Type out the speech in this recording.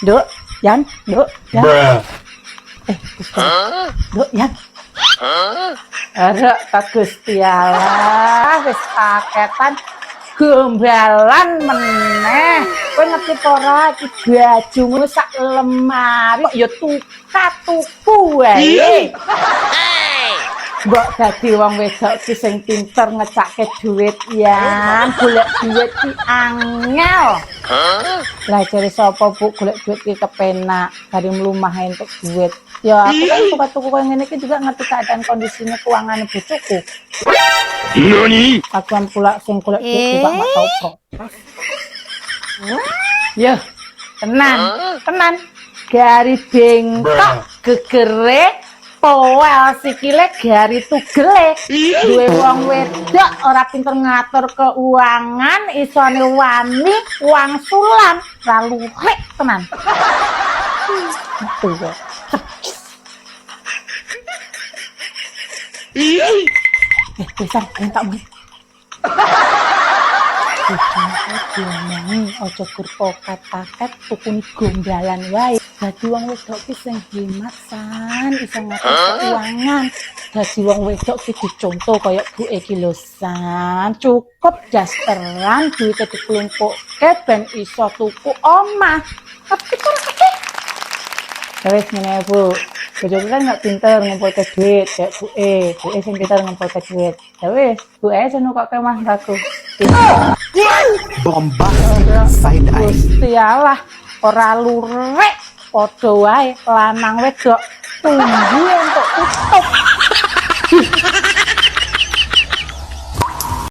Nduk, Yan, Nduk, Yan. Gusti. Nduk, Yan. Arek ta Gusti Allah, wis paketan gombalan meneh. Kowe ngerti apa ora iki bajumu sak lemari kok ya tuku wae. Mbok dadi wong wedok ki sing pinter ngecakke dhuwit ya, golek dhuwit ki angel. Lah jare sapa Bu golek dhuwit ki kepenak, dari mlumah entuk dhuwit. Ya aku kan tuku-tuku koyo ngene iki juga ngerti keadaan kondisinya keuangan bojoku. Nani? Akuan pula sing golek dhuwit juga enggak tau protes. Ya, tenan. Gari bengkok gegere powel sikile gari tugele. Duwe wong wedok ora pinter ngatur keuangan, isone wani wangsulan, raluhek tenan. Betul kok. Besar tak mau. Ojo kurpokat-paket tukuni gombalan wae. Dadi wong wedok ki sing hemat san, iso ngatur keuangan. Dadi wong wedok ki dicontoh kaya Bu iki lho san. Cukup dasteran duwite diklumpukke ben iso tuku omah. Tapi kok wis ngene Bu. Bojoku kan gak pinter ngumpulke duit kayak Bu sing pinter ngumpulke duit. Ya wis, Bu seno kok kemah aku. Bombas side eye. Gusti Allah, ora lurek padha wae lanang wedok tunggu untuk tutup.